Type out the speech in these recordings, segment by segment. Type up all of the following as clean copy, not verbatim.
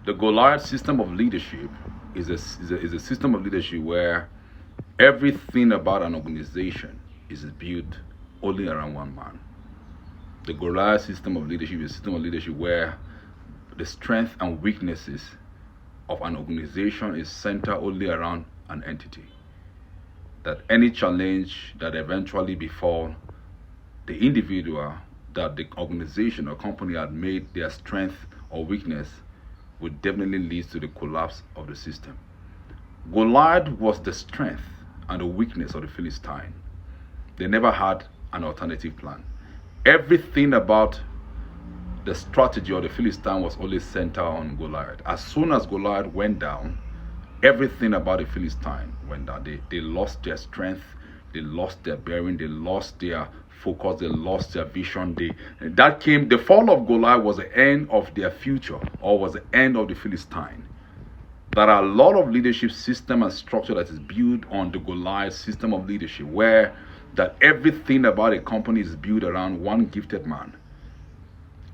The Goliath system of leadership is a system of leadership where everything about an organization is built only around one man. The Goliath system of leadership is a system of leadership where the strength and weaknesses of an organization is centered only around an entity. That any challenge that eventually befall the individual that the organization or company had made their strength or weakness would definitely lead to the collapse of the system. Goliath was the strength and the weakness of the Philistine. They never had an alternative plan. Everything about the strategy of the Philistine was always centered on Goliath. As soon as Goliath went down, everything about the Philistine went down. They lost their strength, they lost their bearing, they lost their focus, they lost their vision. The fall of Goliath was the end of their future, or was the end of the Philistine. There are a lot of leadership system and structure that is built on the Goliath system of leadership, where that everything about a company is built around one gifted man.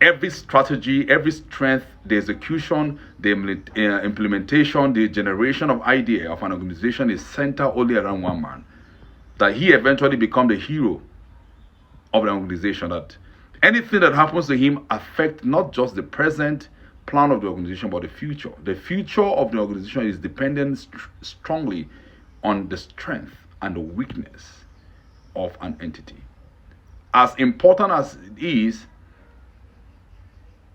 Every strategy, every strength, the execution, the implementation, the generation of idea of an organization is centered only around one man. That he eventually become the hero of the organization. That anything that happens to him affects not just the present plan of the organization, but the future. The future of the organization is dependent strongly on the strength and the weakness of an entity. As important as it is,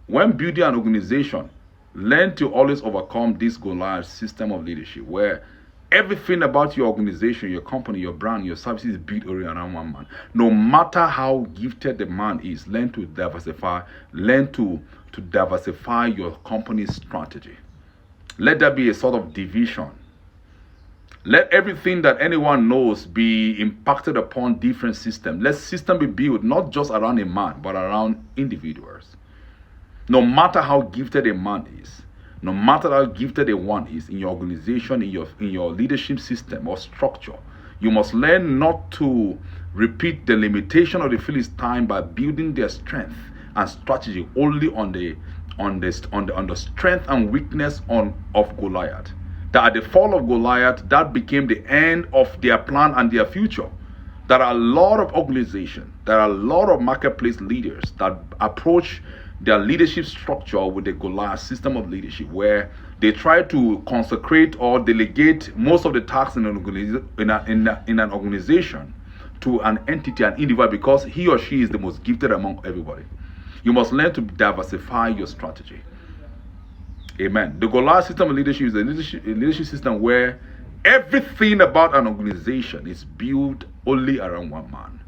when building an organization, learn to always overcome this Goliath system of leadership, where everything about your organization, your company, your brand, your services is built around one man. No matter how gifted the man is, learn to diversify. Learn to diversify your company's strategy. Let there be a sort of division. Let everything that anyone knows be impacted upon different systems. Let system be built not just around a man, but around individuals. No matter how gifted a man is, no matter how gifted a one is in your organization, in your leadership system or structure, you must learn not to repeat the limitation of the Philistine by building their strength and strategy only on the strength and weakness of Goliath. That at the fall of Goliath, that became the end of their plan and their future. There are a lot of organizations, there are a lot of marketplace leaders that approach their leadership structure with the Goliath system of leadership, where they try to consecrate or delegate most of the tasks in an organization to an entity, an individual, because he or she is the most gifted among everybody. You must learn to diversify your strategy. Amen. The Goliath system of leadership is a leadership system where everything about an organization is built only around one man.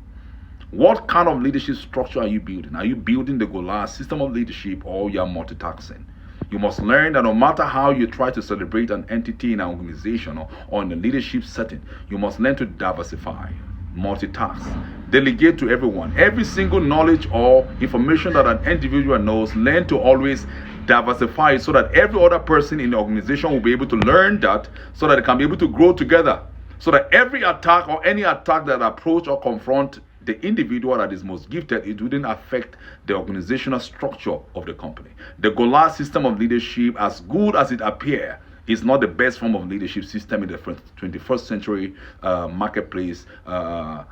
What kind of leadership structure are you building? Are you building the Goliath system of leadership, or you are multitasking? You must learn that no matter how you try to celebrate an entity in an organization or in a leadership setting, you must learn to diversify, multitask, delegate to everyone. Every single knowledge or information that an individual knows, learn to always diversify it so that every other person in the organization will be able to learn that, so that they can be able to grow together. So that every attack or any attack that approach or confront the individual that is most gifted, it wouldn't affect the organizational structure of the company. The Goliath system of leadership, as good as it appears, is not the best form of leadership system in the 21st century marketplace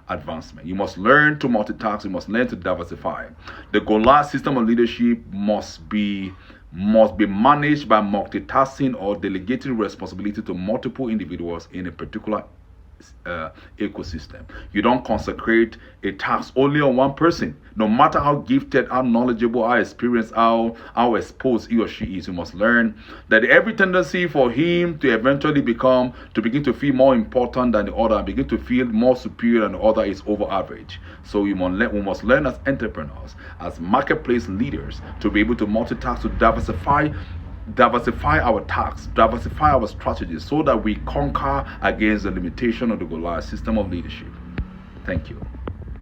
advancement. You must learn to multitask. You must learn to diversify. The Goliath system of leadership must be managed by multitasking or delegating responsibility to multiple individuals in a particular ecosystem. You don't consecrate a task only on one person. No matter how gifted, how knowledgeable, how experienced, how exposed he or she is, you must learn that every tendency for him to eventually begin to feel more important than the other, and begin to feel more superior than the other, is over average. So we must learn as entrepreneurs, as marketplace leaders, to be able to multitask, to diversify our tasks, diversify our strategies, so that we conquer against the limitation of the Goliath system of leadership. Thank you.